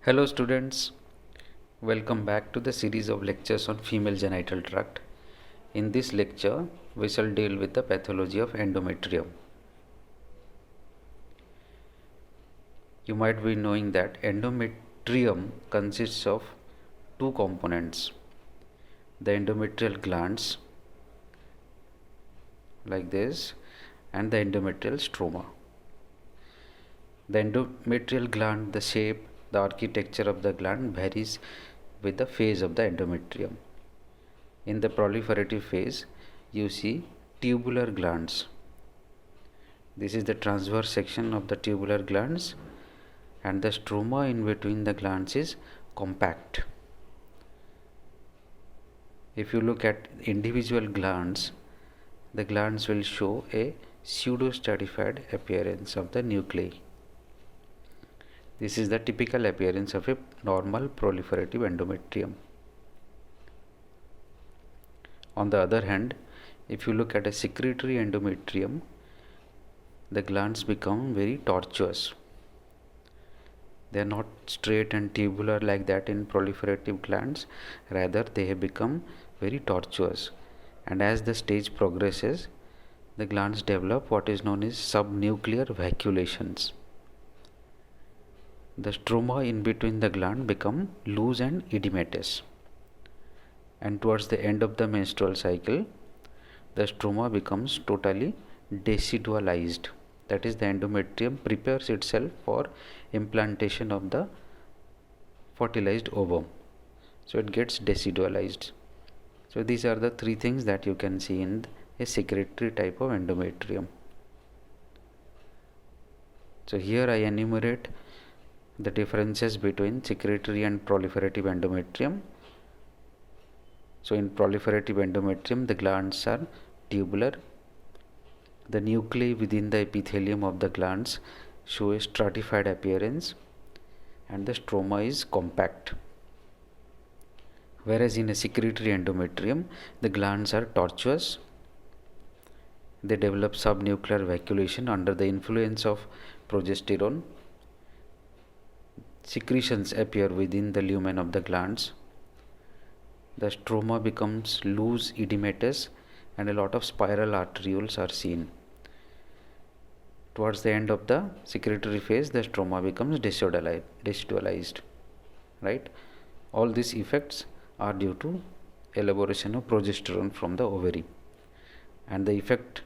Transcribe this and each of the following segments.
Hello students, welcome back to the series of lectures on female genital tract. In this lecture, we shall deal with the pathology of endometrium. You might be knowing that endometrium consists of two components, the endometrial glands like this and the endometrial stroma. The endometrial gland, the shape, the architecture of the gland varies with the phase of the endometrium. In the proliferative phase, you see tubular glands. This is the transverse section of the tubular glands, and the stroma in between the glands is compact. If you look at individual glands, the glands will show a pseudo-stratified appearance of the nuclei. This is the typical appearance of a normal proliferative endometrium. On the other hand, if you look at a secretory endometrium, the glands become very tortuous. They are not straight and tubular like that in proliferative glands, rather they have become very tortuous. And as the stage progresses, the glands develop what is known as subnuclear vacuolations. The stroma in between the gland become loose and edematous, and towards the end of the menstrual cycle, the stroma becomes totally decidualized. That is, the endometrium prepares itself for implantation of the fertilized ovum. So it gets decidualized. So these are the three things that you can see in a secretory type of endometrium. So here I enumerate the differences between secretory and proliferative endometrium. So in proliferative endometrium, the glands are tubular. The nuclei within the epithelium of the glands show a stratified appearance, and the stroma is compact. Whereas in a secretory endometrium, the glands are tortuous. They develop subnuclear vacuolation under the influence of progesterone. Secretions appear within the lumen of the glands. The stroma becomes loose, edematous, and a lot of spiral arterioles are seen. Towards the end of the secretory phase, the stroma becomes decidualized. Right? All these effects are due to elaboration of progesterone from the ovary, and the effect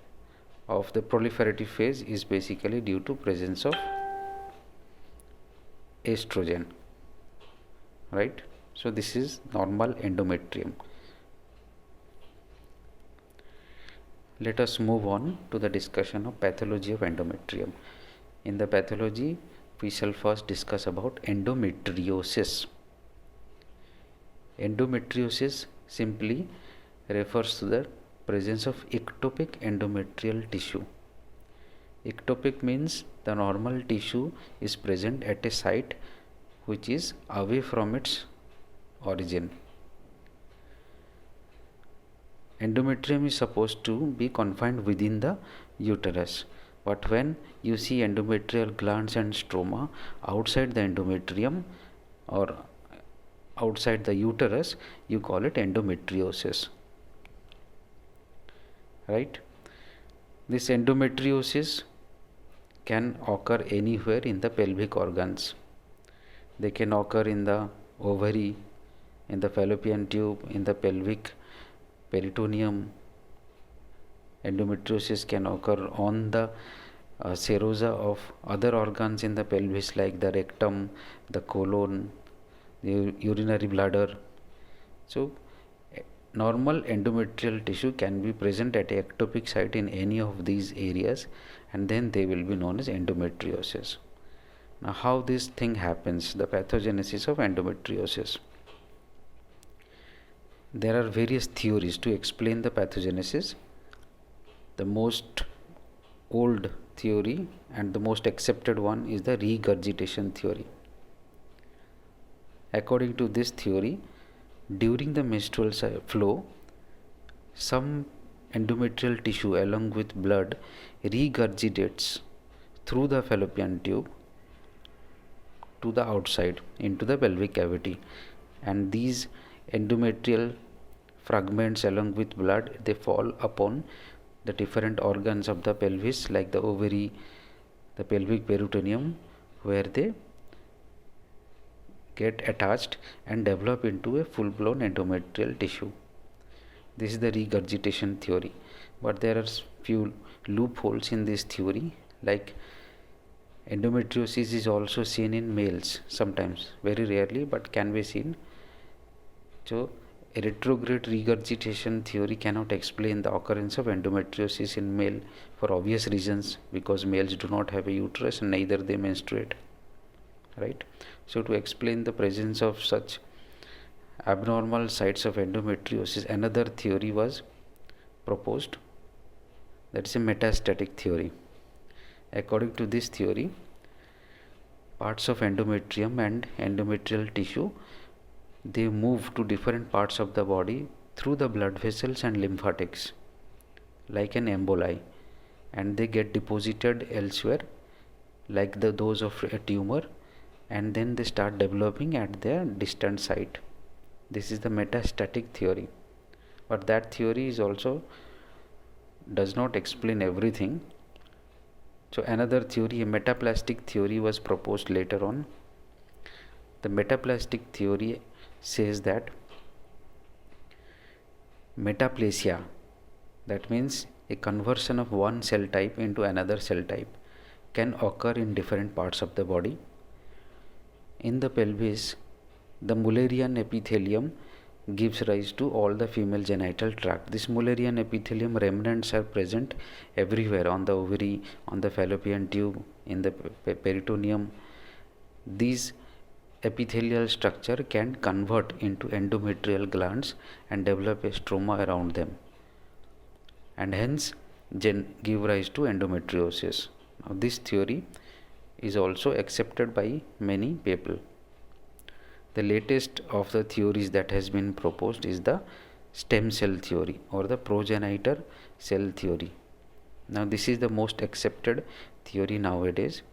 of the proliferative phase is basically due to presence of estrogen. Right? So this is normal endometrium. Let us move on to the discussion of pathology of endometrium. In the pathology, we shall first discuss about endometriosis. Endometriosis simply refers to the presence of ectopic endometrial tissue. Ectopic means the normal tissue is present at a site which is away from its origin. Endometrium is supposed to be confined within the uterus, but when you see endometrial glands and stroma outside the endometrium or outside the uterus, you call it endometriosis. Right? This endometriosis can occur anywhere in the pelvic organs. They can occur in the ovary, in the fallopian tube, in the pelvic peritoneum. Endometriosis can occur on the serosa of other organs in the pelvis like the rectum, the colon, the urinary bladder. So normal endometrial tissue can be present at a ectopic site in any of these areas, and then they will be known as endometriosis. Now, how this thing happens, the pathogenesis of endometriosis. There are various theories to explain the pathogenesis. The most old theory and the most accepted one is the regurgitation theory. According to this theory, during the menstrual flow, some endometrial tissue along with blood regurgitates through the fallopian tube to the outside into the pelvic cavity, and these endometrial fragments along with blood, they fall upon the different organs of the pelvis like the ovary, the pelvic peritoneum, where they get attached and develop into a full-blown endometrial tissue. This is the regurgitation theory, but there are few loopholes in this theory, like endometriosis is also seen in males sometimes, very rarely, but can be seen. So a retrograde regurgitation theory cannot explain the occurrence of endometriosis in male for obvious reasons, because males do not have a uterus and neither they menstruate, right? So to explain the presence of such abnormal sites of endometriosis, another theory was proposed, that is a metastatic theory. According to this theory, parts of endometrium and endometrial tissue, they move to different parts of the body through the blood vessels and lymphatics like an emboli, and they get deposited elsewhere like those of a tumor, and then they start developing at their distant site. This is the metastatic theory, but that theory is also does not explain everything. So another theory, a metaplastic theory, was proposed later on. The metaplastic theory says that metaplasia, that means a conversion of one cell type into another cell type, can occur in different parts of the body. In the pelvis, the Mullerian epithelium gives rise to all the female genital tract. This Mullerian epithelium remnants are present everywhere, on the ovary, on the fallopian tube, in the peritoneum. These epithelial structure can convert into endometrial glands and develop a stroma around them, and hence give rise to endometriosis. Now this theory is also accepted by many people. The latest of the theories that has been proposed is the stem cell theory or the progenitor cell theory. Now this is the most accepted theory nowadays.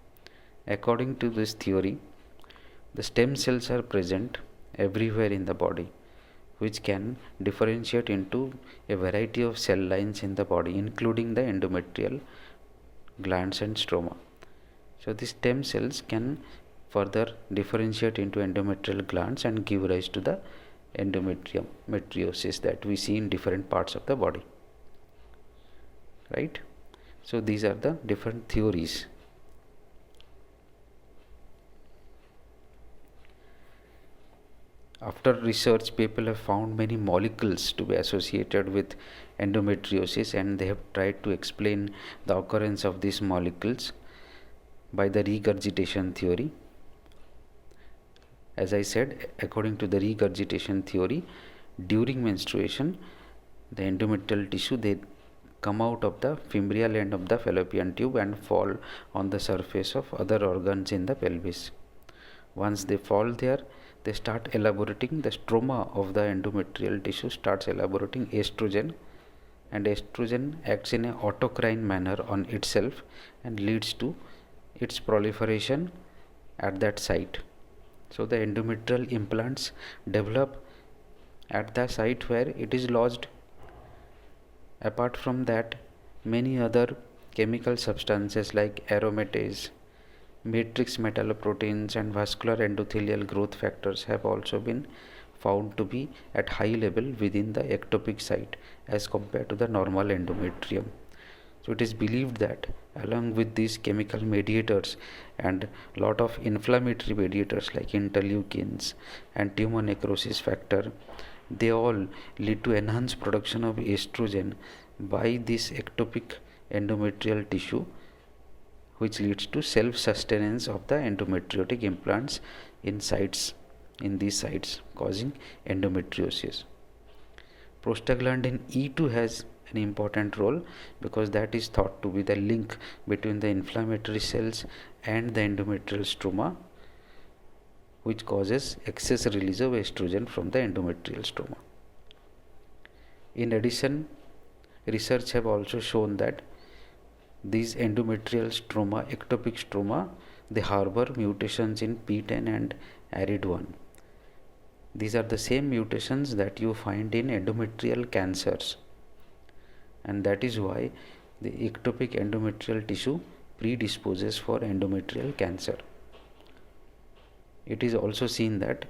According to this theory, the stem cells are present everywhere in the body, which can differentiate into a variety of cell lines in the body, including the endometrial glands and stroma. So these stem cells can further differentiate into endometrial glands and give rise to the endometriosis that we see in different parts of the body, right? So these are the different theories. After research, people have found many molecules to be associated with endometriosis, and they have tried to explain the occurrence of these molecules by the regurgitation theory. As I said, according to the regurgitation theory, during menstruation, the endometrial tissue, they come out of the fimbrial end of the fallopian tube and fall on the surface of other organs in the pelvis. Once they fall there, they start elaborating, the stroma of the endometrial tissue starts elaborating estrogen, and estrogen acts in an autocrine manner on itself and leads to its proliferation at that site. So the endometrial implants develop at the site where it is lodged. Apart from that, many other chemical substances like aromatase, matrix metalloproteins and vascular endothelial growth factors have also been found to be at high level within the ectopic site as compared to the normal endometrium. So it is believed that along with these chemical mediators and lot of inflammatory mediators like interleukins and tumor necrosis factor, they all lead to enhanced production of estrogen by this ectopic endometrial tissue, which leads to self-sustenance of the endometriotic implants in these sites, causing endometriosis. Prostaglandin E2 has an important role because that is thought to be the link between the inflammatory cells and the endometrial stroma, which causes excess release of estrogen from the endometrial stroma. In addition, research have also shown that these endometrial stroma, ectopic stroma, they harbor mutations in P10 and ARID1. These are the same mutations that you find in endometrial cancers, and that is why the ectopic endometrial tissue predisposes for endometrial cancer. It is also seen that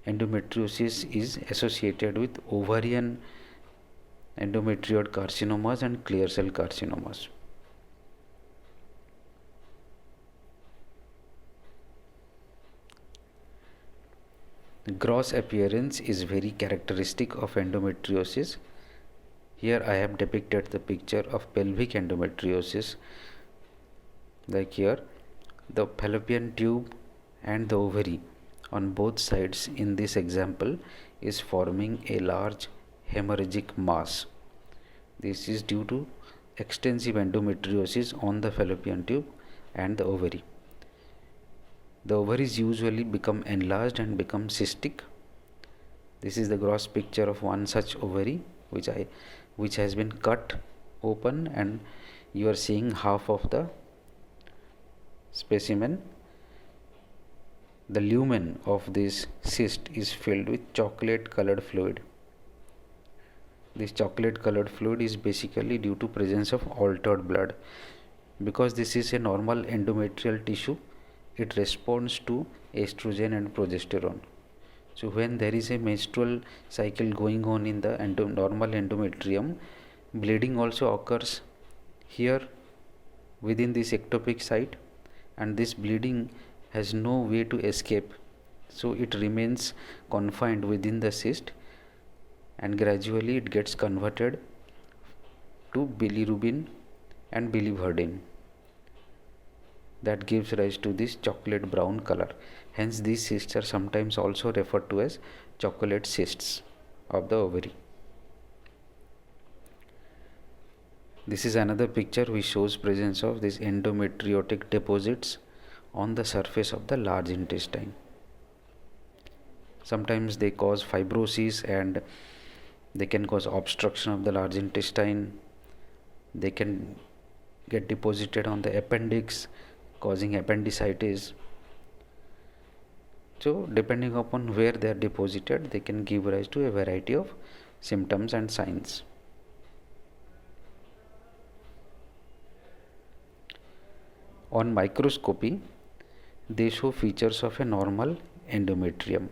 endometriosis is associated with ovarian endometrioid carcinomas and clear cell carcinomas. The gross appearance is very characteristic of endometriosis. Here I have depicted the picture of pelvic endometriosis. Like here, the fallopian tube and the ovary on both sides in this example is forming a large hemorrhagic mass. This is due to extensive endometriosis on the fallopian tube and the ovary. The ovaries usually become enlarged and become cystic. This is the gross picture of one such ovary which has been cut open, and you are seeing half of the specimen. The lumen of this cyst is filled with chocolate colored fluid. This chocolate colored fluid is basically due to presence of altered blood. Because this is a normal endometrial tissue, it responds to estrogen and progesterone. So when there is a menstrual cycle going on in the normal endometrium, bleeding also occurs here within this ectopic site, and this bleeding has no way to escape, so it remains confined within the cyst, and gradually it gets converted to bilirubin and biliverdin. That gives rise to this chocolate brown color. Hence these cysts are sometimes also referred to as chocolate cysts of the ovary. This is another picture which shows presence of these endometriotic deposits on the surface of the large intestine. Sometimes they cause fibrosis and they can cause obstruction of the large intestine. They can get deposited on the appendix, causing appendicitis. So depending upon where they are deposited, they can give rise to a variety of symptoms and signs. On microscopy, they show features of a normal endometrium.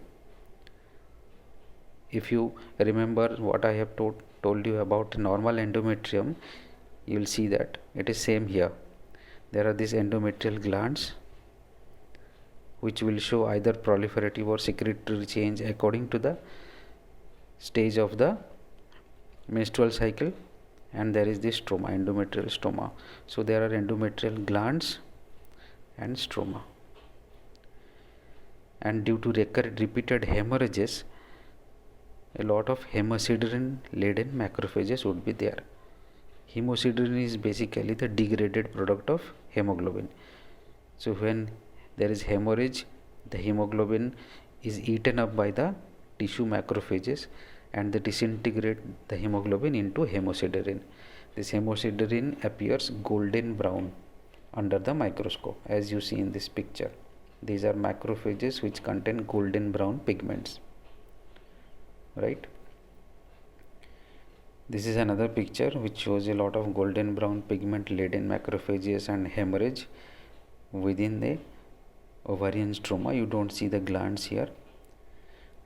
If you remember what I have told you about normal endometrium, you will see that it is same here. There are these endometrial glands which will show either proliferative or secretory change according to the stage of the menstrual cycle, and there is this stroma, endometrial stroma. So there are endometrial glands and stroma, and due to repeated hemorrhages, a lot of hemosiderin laden macrophages would be there. Hemosiderin is basically the degraded product of hemoglobin. So when there is hemorrhage, the hemoglobin is eaten up by the tissue macrophages, and they disintegrate the hemoglobin into hemosiderin. This hemosiderin appears golden brown under the microscope, as you see in this picture. These are macrophages which contain golden brown pigments, right? This is another picture which shows a lot of golden brown pigment laden macrophages and hemorrhage within the ovarian stroma. You don't see the glands here.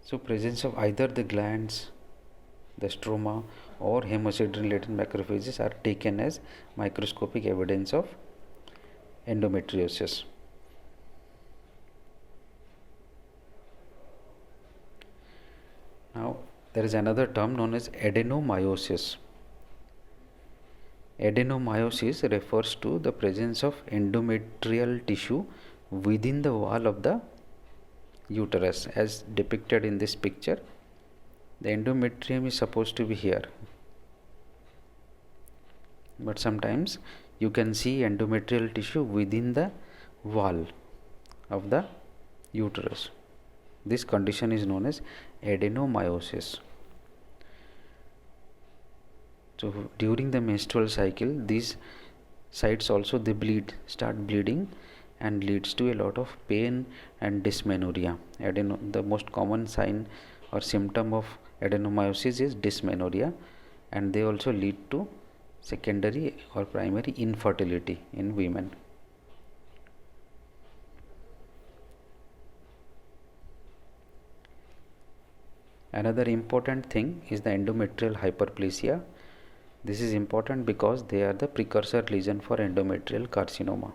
So presence of either the glands, the stroma, or hemosiderin laden macrophages are taken as microscopic evidence of endometriosis. Now there is another term known as adenomyosis. Adenomyosis refers to the presence of endometrial tissue within the wall of the uterus, as depicted in this picture. The endometrium is supposed to be here, but sometimes you can see endometrial tissue within the wall of the uterus. This condition is known as adenomyosis. So during the menstrual cycle, these sites also they start bleeding, and leads to a lot of pain and dysmenorrhea. The most common sign or symptom of adenomyosis is dysmenorrhea, and they also lead to secondary or primary infertility in women. Another important thing is the endometrial hyperplasia. This is important because they are the precursor lesion for endometrial carcinoma.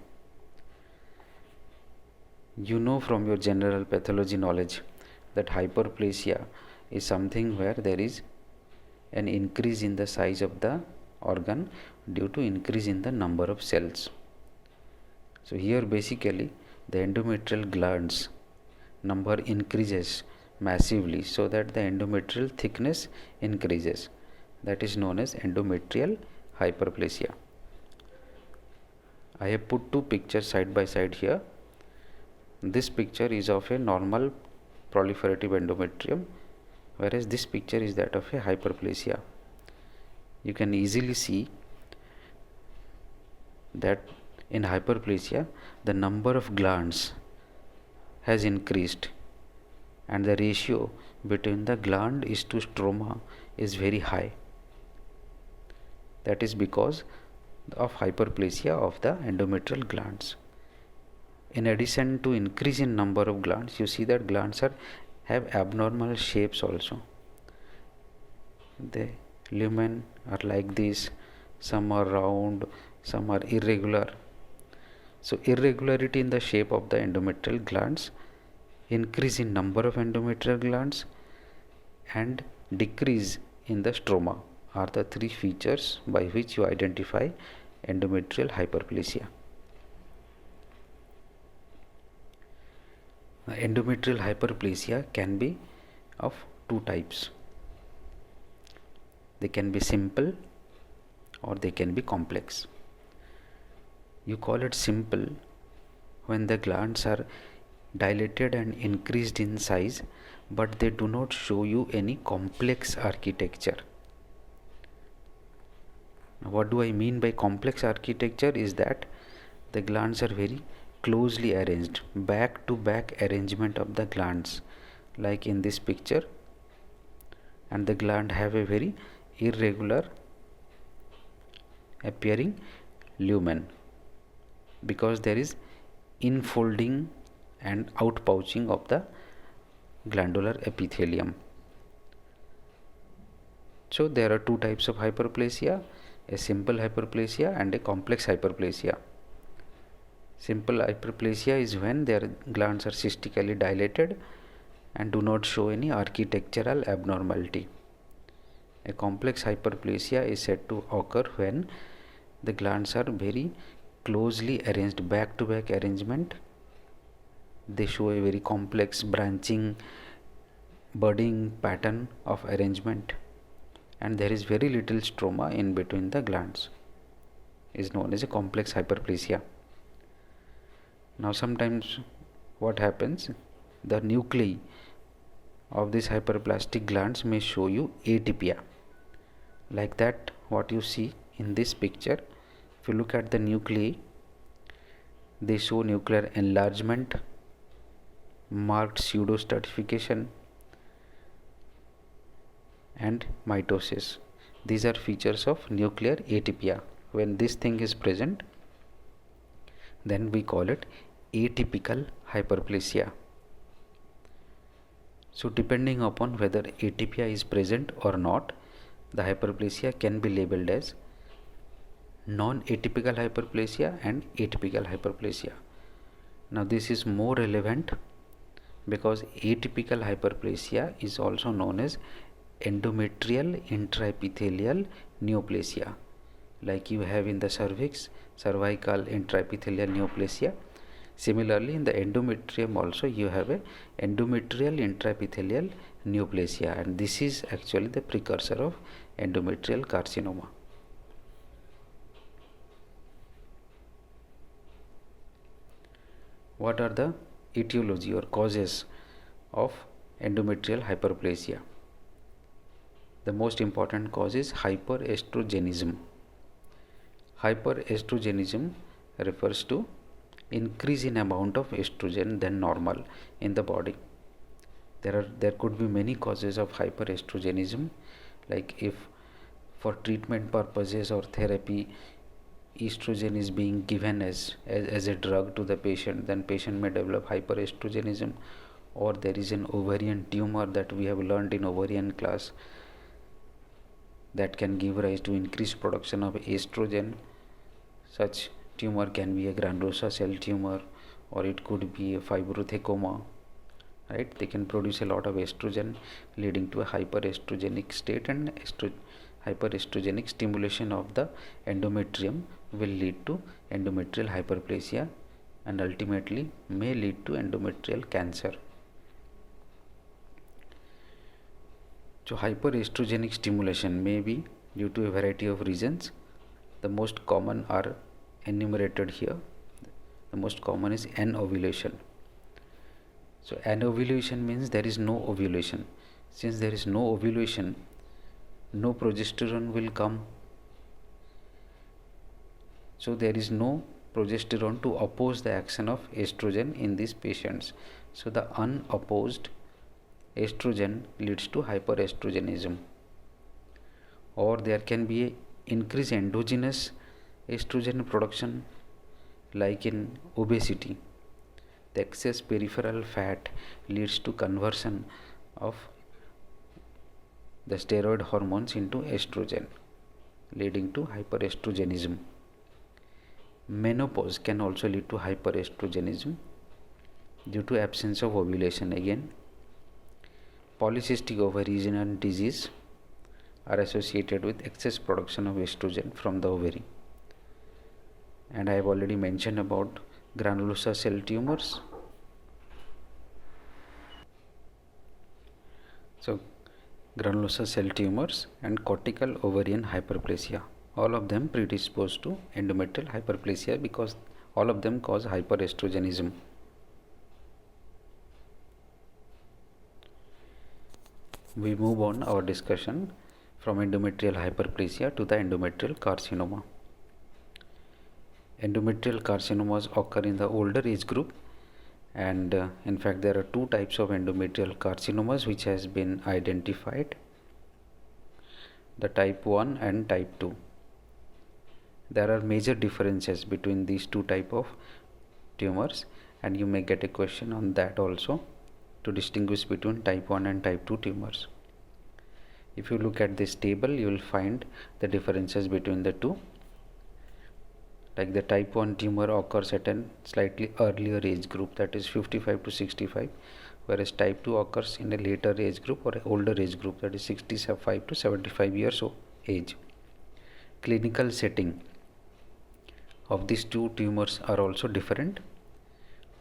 You know from your general pathology knowledge that hyperplasia is something where there is an increase in the size of the organ due to increase in the number of cells. So here basically the endometrial glands number increases massively, so that the endometrial thickness increases. That is known as endometrial hyperplasia. I have put two pictures side by side here. This picture is of a normal proliferative endometrium, whereas this picture is that of a hyperplasia. You can easily see that in hyperplasia the number of glands has increased, and the ratio between the gland is to stroma is very high. That is because of hyperplasia of the endometrial glands. In addition to increase in number of glands, you see that glands have abnormal shapes also. The lumen are like this, some are round, some are irregular. So irregularity in the shape of the endometrial glands, increase in number of endometrial glands, and decrease in the stroma are the three features by which you identify endometrial hyperplasia. Endometrial hyperplasia can be of two types. They can be simple or they can be complex. You call it simple when the glands are dilated and increased in size, but they do not show you any complex architecture. What do I mean by complex architecture is that the glands are very closely arranged, back to back arrangement of the glands, like in this picture, and the gland have a very irregular appearing lumen because there is infolding and outpouching of the glandular epithelium. So there are two types of hyperplasia, a simple hyperplasia and a complex hyperplasia. Simple hyperplasia is when their glands are cystically dilated and do not show any architectural abnormality. A complex hyperplasia is said to occur when the glands are very closely arranged, back to back arrangement. They show a very complex branching, budding pattern of arrangement, and there is very little stroma in between the glands. Is known as a complex hyperplasia. Now sometimes what happens, the nuclei of these hyperplastic glands may show you atypia, like that what you see in this picture. If you look at the nuclei, they show nuclear enlargement, marked pseudostratification, and mitosis. These are features of nuclear atypia. When this thing is present, then we call it atypical hyperplasia. So depending upon whether atypia is present or not, the hyperplasia can be labeled as non-atypical hyperplasia and atypical hyperplasia. Now this is more relevant because atypical hyperplasia is also known as endometrial intraepithelial neoplasia, like you have in the cervix, cervical intraepithelial neoplasia. Similarly, in the endometrium also you have a endometrial intraepithelial neoplasia, and this is actually the precursor of endometrial carcinoma. What are the etiology or causes of endometrial hyperplasia? The most important cause is hyperestrogenism. Hyperestrogenism refers to increase in amount of estrogen than normal in the body. There could be many causes of hyperestrogenism, like if for treatment purposes or therapy estrogen is being given as a drug to the patient, then patient may develop hyperestrogenism. Or there is an ovarian tumor that we have learned in ovarian class that can give rise to increased production of estrogen. Such tumor can be a granulosa cell tumor, or it could be a fibrothecoma, right? They can produce a lot of estrogen, leading to a hyperestrogenic state, and hyperestrogenic stimulation of the endometrium will lead to endometrial hyperplasia and ultimately may lead to endometrial cancer. So hyperestrogenic stimulation may be due to a variety of reasons. The most common are enumerated here. The most common is anovulation. So anovulation means there is no ovulation. Since there is no ovulation, no progesterone will come. So there is no progesterone to oppose the action of estrogen in these patients. So the unopposed estrogen leads to hyperestrogenism. Or there can be a increased endogenous estrogen production, like in obesity. The excess peripheral fat leads to conversion of the steroid hormones into estrogen, leading to hyperestrogenism. Menopause can also lead to hyperestrogenism due to absence of ovulation again. Polycystic ovarian disease are associated with excess production of estrogen from the ovary. And I have already mentioned about granulosa cell tumors. So granulosa cell tumors and cortical ovarian hyperplasia, all of them predisposed to endometrial hyperplasia because all of them cause hyperestrogenism. We move on our discussion from endometrial hyperplasia to the endometrial carcinoma. Endometrial carcinomas occur in the older age group, and in fact there are two types of endometrial carcinomas which has been identified, the type 1 and type 2. There are major differences between these two type of tumors, and you may get a question on that also, to distinguish between type 1 and type 2 tumors. If you look at this table, you will find the differences between the two. Like the type 1 tumor occurs at a slightly earlier age group, that is 55 to 65, whereas type 2 occurs in a later age group or an older age group, that is 65 to 75 years of age. Clinical setting of these two tumors are also different.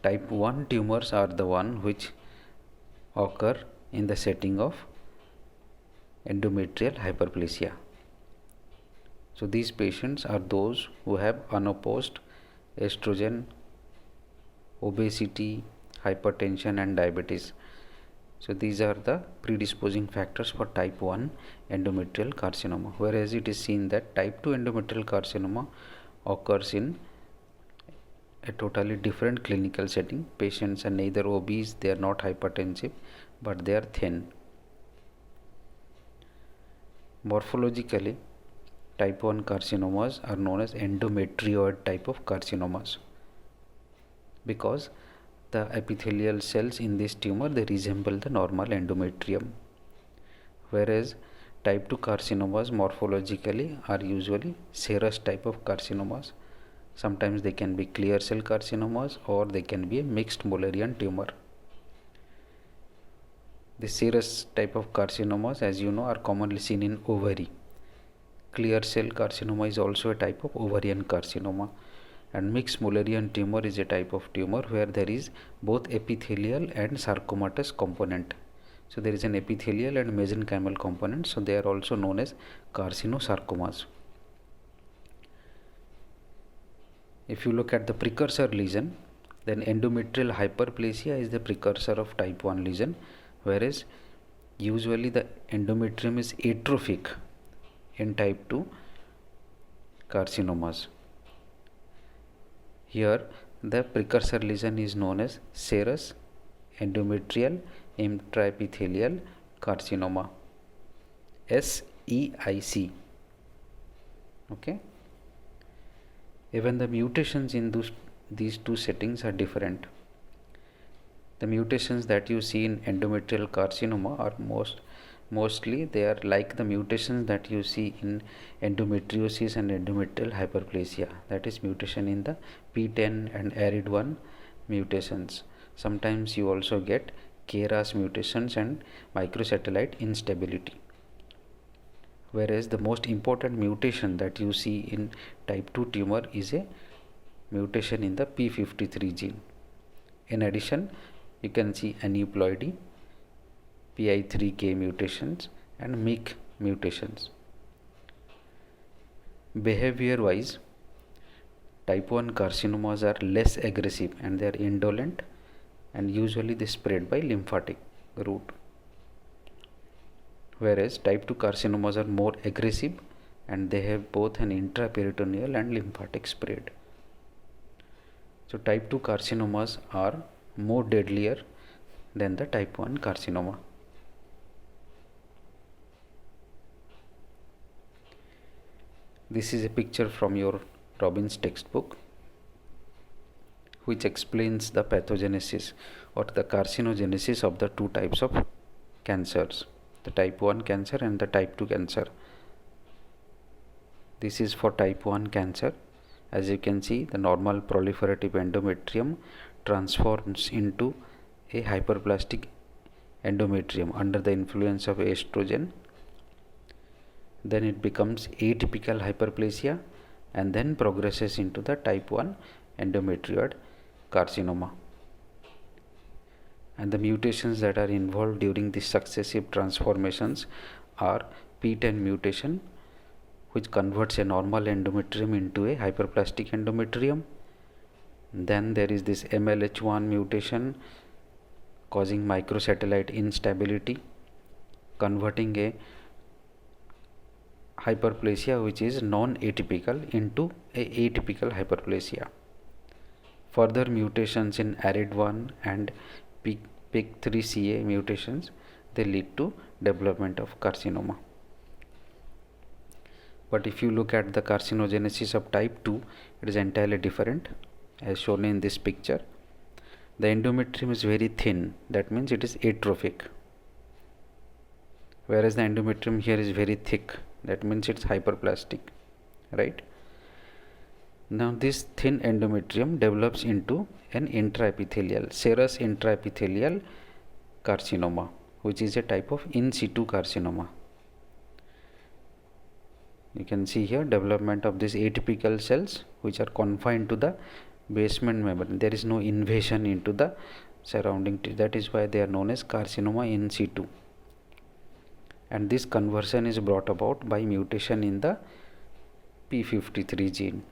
Type 1 tumors are the one which occur in the setting of endometrial hyperplasia. So these patients are those who have unopposed estrogen, obesity, hypertension and diabetes. So these are the predisposing factors for type 1 endometrial carcinoma, whereas it is seen that type 2 endometrial carcinoma occurs in a totally different clinical setting. Patients are neither obese, they are not hypertensive, but they are thin. Morphologically, type 1 carcinomas are known as endometrioid type of carcinomas because the epithelial cells in this tumor, they resemble the normal endometrium, whereas type 2 carcinomas morphologically are usually serous type of carcinomas. Sometimes they can be clear cell carcinomas or they can be a mixed Mullerian tumor. The serous type of carcinomas, as you know, are commonly seen in ovary. Clear cell carcinoma is also a type of ovarian carcinoma, and mixed Mullerian tumor is a type of tumor where there is both epithelial and sarcomatous component. So there is an epithelial and mesenchymal component, so they are also known as carcinosarcomas. If you look at the precursor lesion, then endometrial hyperplasia is the precursor of type 1 lesion, whereas usually the endometrium is atrophic in type 2 carcinomas. Here The precursor lesion is known as serous endometrial intraepithelial carcinoma, SEIC. Okay. Even the mutations in these two settings are different. The mutations that you see in endometrial carcinoma are mostly they are like the mutations that you see in endometriosis and endometrial hyperplasia, that is mutation in the P10 and ARID1 mutations. Sometimes you also get KRAS mutations and microsatellite instability. Whereas the most important mutation that you see in type 2 tumor is a mutation in the P53 gene. In addition, you can see aneuploidy, PI3K mutations and MYC mutations. Behavior wise, type 1 carcinomas are less aggressive and they are indolent, and usually they spread by lymphatic route. Whereas type 2 carcinomas are more aggressive and they have both an intraperitoneal and lymphatic spread. So type 2 carcinomas are more deadlier than the type 1 carcinoma. This is a picture from your Robbins textbook which explains the pathogenesis or the carcinogenesis of the two types of cancers, the type 1 cancer and the type 2 cancer. This is for type 1 cancer. As you can see, the normal proliferative endometrium transforms into a hyperplastic endometrium under the influence of estrogen. Then it becomes atypical hyperplasia and then progresses into the type 1 endometrioid carcinoma. And the mutations that are involved during these successive transformations are P10 mutation, which converts a normal endometrium into a hyperplastic endometrium. Then there is this MLH1 mutation causing microsatellite instability, converting a hyperplasia which is non-atypical into a atypical hyperplasia. Further mutations in ARID1 and PIK3CA mutations, they lead to development of carcinoma. But if you look at the carcinogenesis of type 2, it is entirely different as shown in this picture. The endometrium is very thin, that means it is atrophic, whereas the endometrium here is very thick, that means it's hyperplastic, right? Now this thin endometrium develops into an intraepithelial, serous intraepithelial carcinoma, which is a type of in situ carcinoma. You can see here development of these atypical cells which are confined to the basement membrane. There is no invasion into the surrounding tissue. That is why they are known as carcinoma in situ. And this conversion is brought about by mutation in the P53 gene.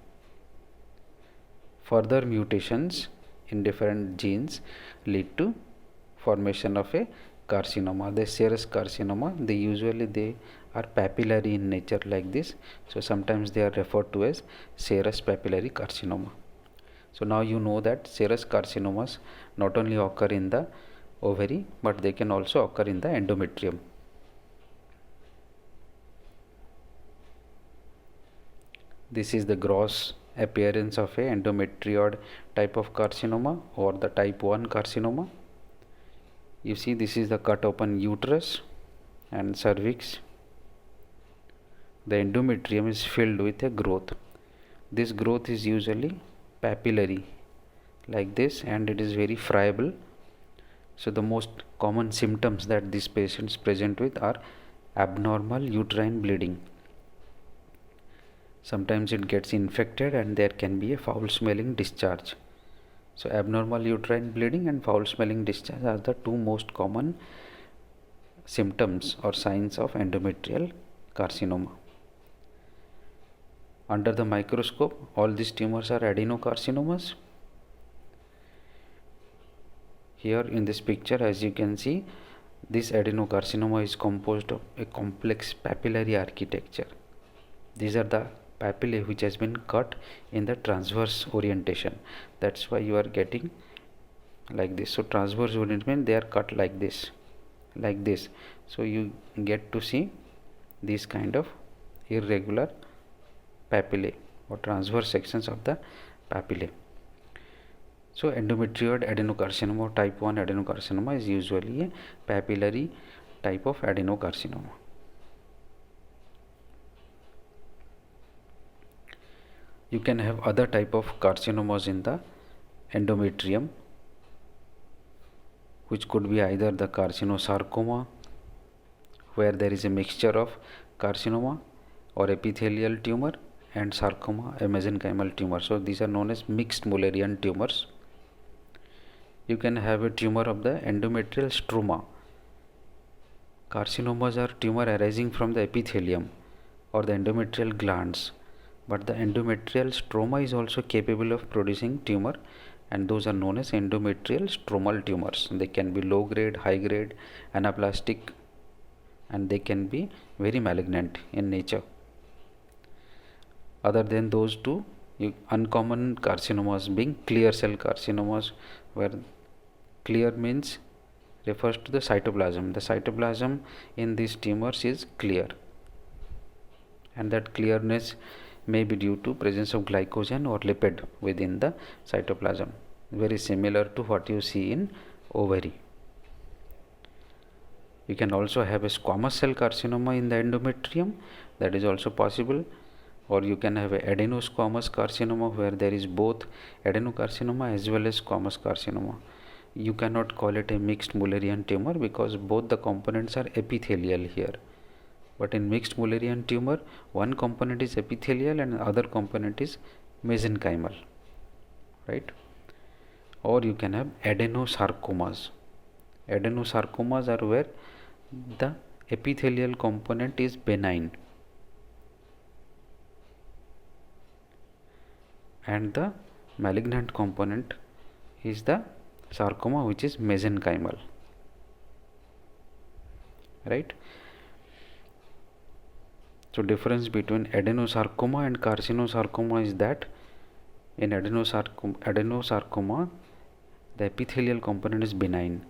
Further mutations in different genes lead to formation of a carcinoma. The serous carcinoma, they are papillary in nature like this. So sometimes they are referred to as serous papillary carcinoma. So now you know that serous carcinomas not only occur in the ovary, but they can also occur in the endometrium. This is the gross appearance of a endometrioid type of carcinoma or the type 1 carcinoma. You see, this is the cut open uterus and cervix. The endometrium is filled with a growth. This growth is usually papillary like this, and it is very friable. So the most common symptoms that these patients present with are abnormal uterine bleeding. Sometimes it gets infected and there can be a foul smelling discharge. So abnormal uterine bleeding and foul smelling discharge are the two most common symptoms or signs of endometrial carcinoma. Under the microscope, all these tumors are adenocarcinomas. Here in this picture, as you can see, this adenocarcinoma is composed of a complex papillary architecture. These are the papillae which has been cut in the transverse orientation. That's why you are getting like this. So transverse orientation, they are cut like this, so you get to see these kind of irregular papillae or transverse sections of the papillae. So endometrioid adenocarcinoma type 1 adenocarcinoma is usually a papillary type of adenocarcinoma. You can have other type of carcinomas in the endometrium, which could be either the carcinosarcoma, where there is a mixture of carcinoma or epithelial tumor and sarcoma, a mesenchymal tumor. So these are known as mixed Mullerian tumors. You can have a tumor of the endometrial stroma. Carcinomas are tumor arising from the epithelium or the endometrial glands, but the endometrial stroma is also capable of producing tumor, and those are known as endometrial stromal tumors. They can be low grade, high grade, anaplastic, and they can be very malignant in nature. Other than those two, uncommon carcinomas being clear cell carcinomas, where clear means refers to the cytoplasm. The cytoplasm in these tumors is clear, and that clearness may be due to presence of glycogen or lipid within the cytoplasm, very similar to what you see in ovary. You can also have a squamous cell carcinoma in the endometrium, that is also possible, or you can have a adenosquamous carcinoma where there is both adenocarcinoma as well as squamous carcinoma. You cannot call it a mixed Mullerian tumor because both the components are epithelial here. But in mixed Mullerian tumor, one component is epithelial and other component is mesenchymal, right? Or you can have adenosarcomas. Adenosarcomas are where the epithelial component is benign and the malignant component is the sarcoma, which is mesenchymal, right? So difference between adenosarcoma and carcinosarcoma is that in adenosarcoma the epithelial component is benign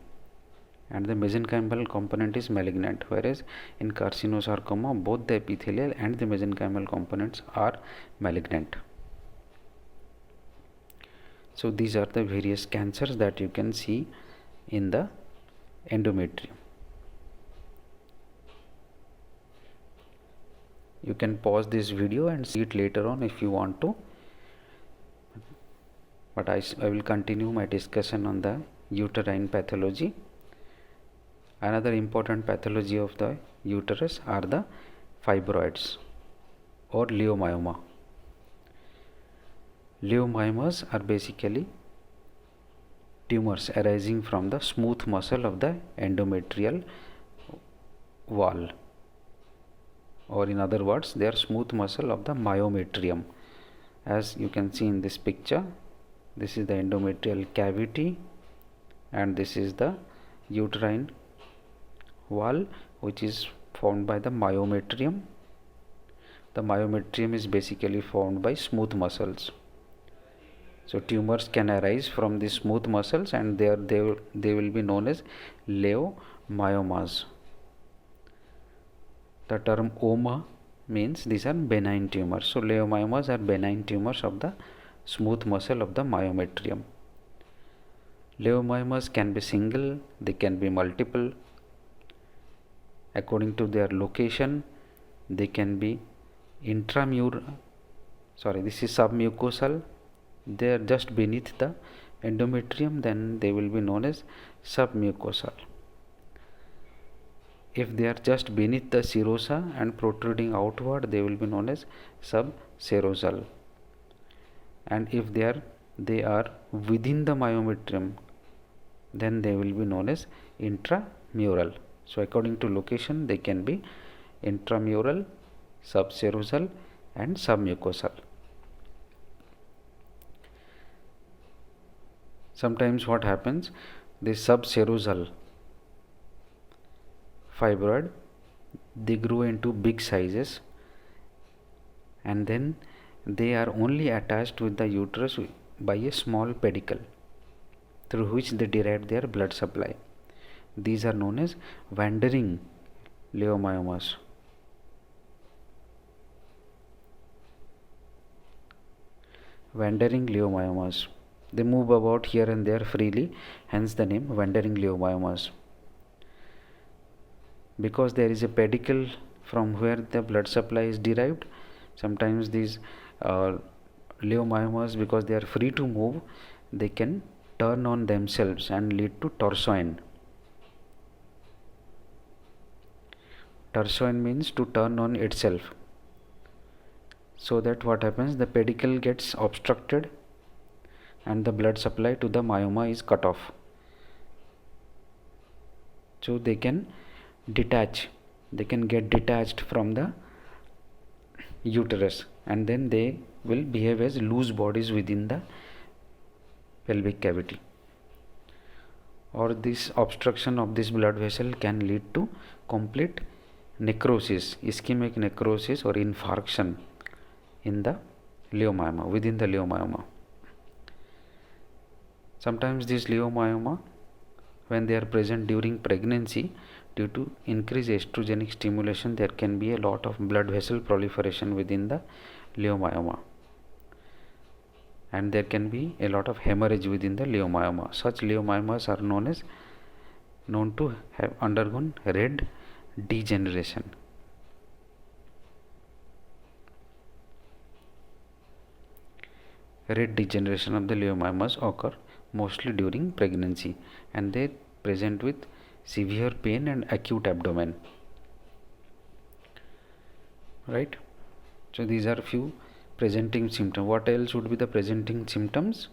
and the mesenchymal component is malignant, whereas in carcinosarcoma both the epithelial and the mesenchymal components are malignant. So these are the various cancers that you can see in the endometrium. You can pause this video and see it later on if you want to, but I will continue my discussion on the uterine pathology. Another important pathology of the uterus are the fibroids or leiomyoma. Leiomyomas are basically tumors arising from the smooth muscle of the endometrial wall, or in other words, they are smooth muscle of the myometrium. As you can see in this picture, this is the endometrial cavity and this is the uterine wall, which is formed by the myometrium. The myometrium is basically formed by smooth muscles. So tumors can arise from these smooth muscles and they will be known as leiomyomas. The term oma means these are benign tumors. So leiomyomas are benign tumors of the smooth muscle of the myometrium. Leiomyomas can be single, they can be multiple. According to their location, they can be this is submucosal. They are just beneath the endometrium, then they will be known as submucosal. If they are just beneath the serosa and protruding outward, they will be known as subserosal. And if they are within the myometrium, then they will be known as intramural. So according to location, they can be intramural, subserosal and submucosal. Sometimes what happens, this subserosal fibroid, they grow into big sizes and then they are only attached with the uterus by a small pedicle through which they derive their blood supply. These are known as wandering leiomyomas. Wandering leiomyomas. They move about here and there freely, hence the name wandering leiomyomas. Because there is a pedicle from where the blood supply is derived, sometimes these leiomyomas, because they are free to move, they can turn on themselves and lead to torsion. Torsion means to turn on itself. So that what happens, the pedicle gets obstructed and the blood supply to the myoma is cut off. So they can detach, they can get detached from the uterus, and then they will behave as loose bodies within the pelvic cavity. Or this obstruction of this blood vessel can lead to complete necrosis, ischemic necrosis or infarction in the leiomyoma, within the leiomyoma. Sometimes this leiomyoma, when they are present during pregnancy, due to increased estrogenic stimulation, there can be a lot of blood vessel proliferation within the leiomyoma, and there can be a lot of hemorrhage within the leiomyoma. Such leiomyomas are known to have undergone red degeneration. Red degeneration of the leiomyomas occur mostly during pregnancy, and they present with severe pain and acute abdomen. Right? So these are few presenting symptoms. What else would be the presenting symptoms?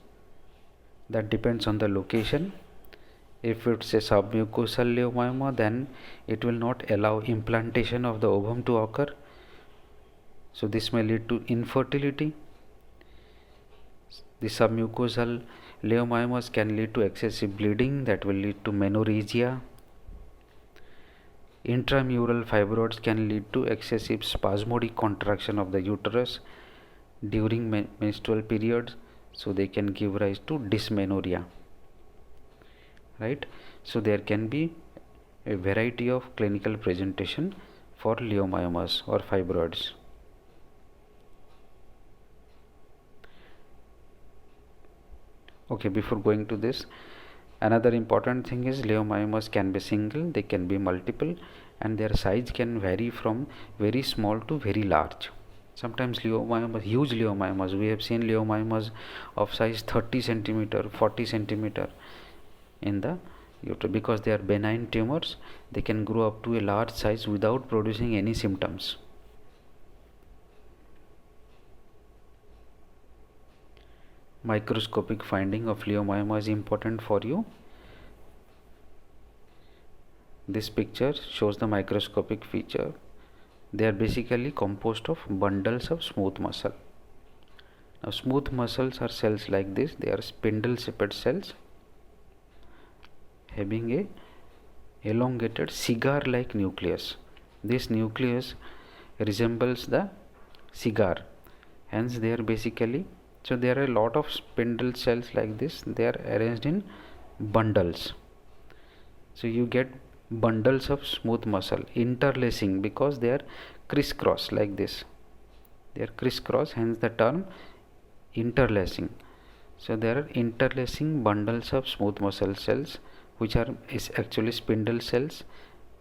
That depends on the location. If it's a submucosal leiomyoma, then it will not allow implantation of the ovum to occur. So this may lead to infertility. The submucosal leiomyomas can lead to excessive bleeding, that will lead to menorrhagia. Intramural fibroids can lead to excessive spasmodic contraction of the uterus during menstrual periods, so they can give rise to dysmenorrhea. Right? So there can be a variety of clinical presentation for leiomyomas or fibroids. Okay, before going to this, another important thing is leiomyomas can be single, they can be multiple, and their size can vary from very small to very large. Sometimes leiomyomas, huge leiomyomas, we have seen leiomyomas of size 30 centimeter, 40 centimeter in the uterus. Because they are benign tumors, they can grow up to a large size without producing any symptoms. Microscopic finding of leiomyoma is important for you. This picture shows the microscopic feature. They are basically composed of bundles of smooth muscle. Now smooth muscles are cells like this. They are spindle shaped cells having a elongated cigar like nucleus. This nucleus resembles the cigar, hence they are basically, so there are a lot of spindle cells like this. They are arranged in bundles. So you get bundles of smooth muscle interlacing because they are crisscross like this. They are crisscross, hence the term interlacing. So there are interlacing bundles of smooth muscle cells, which are actually spindle cells,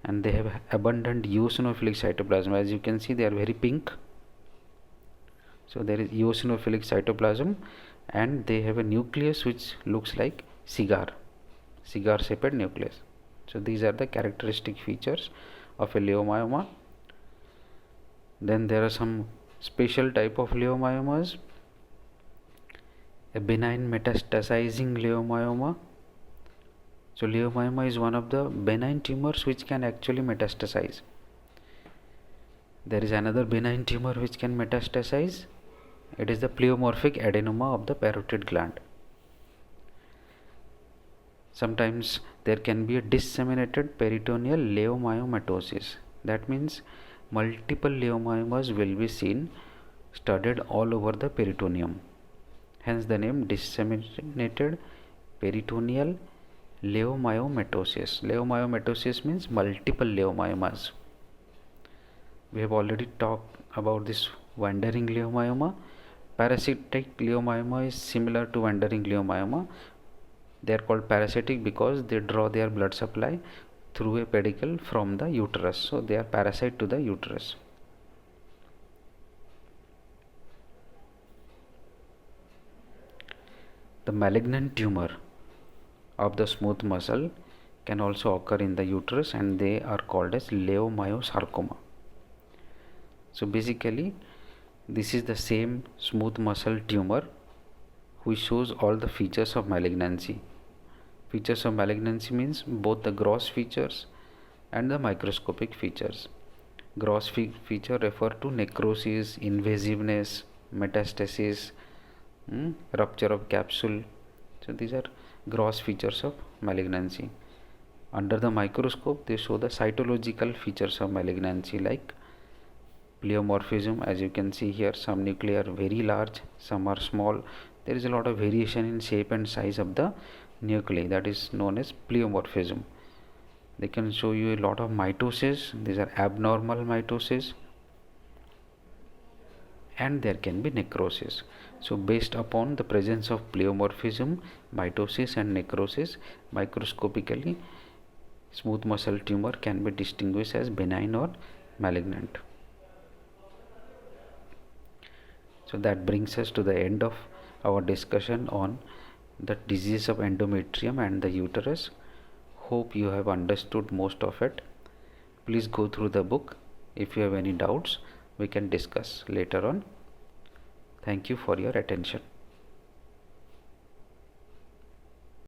and they have abundant eosinophilic cytoplasm. As you can see, they are very pink. So there is eosinophilic cytoplasm, and they have a nucleus which looks like cigar shaped nucleus. So these are the characteristic features of a leiomyoma. Then there are some special type of leiomyomas. A benign metastasizing leiomyoma. So leiomyoma is one of the benign tumors which can actually metastasize. There is another benign tumor which can metastasize. It is the pleomorphic adenoma of the parotid gland. Sometimes there can be a disseminated peritoneal leiomyomatosis. That means multiple leiomyomas will be seen studded all over the peritoneum. Hence the name disseminated peritoneal leiomyomatosis. Leiomyomatosis means multiple leiomyomas. We have already talked about this wandering leiomyoma. Parasitic leiomyoma is similar to wandering leiomyoma. They are called parasitic because they draw their blood supply through a pedicle from the uterus. So they are parasite to the uterus. The malignant tumor of the smooth muscle can also occur in the uterus, and they are called as leiomyosarcoma. So basically this is the same smooth muscle tumor which shows all the features of malignancy. Features of malignancy means both the gross features and the microscopic features. Gross feature refer to necrosis, invasiveness, metastasis, rupture of capsule. So these are gross features of malignancy. Under the microscope they show the cytological features of malignancy like pleomorphism. As you can see here, some nuclei are very large, some are small. There is a lot of variation in shape and size of the nuclei, that is known as pleomorphism. They can show you a lot of mitosis. These are abnormal mitosis, and there can be necrosis. So based upon the presence of pleomorphism, mitosis and necrosis, microscopically smooth muscle tumor can be distinguished as benign or malignant. So that brings us to the end of our discussion on the disease of endometrium and the uterus. Hope you have understood most of it. Please go through the book. If you have any doubts, we can discuss later on. Thank you for your attention.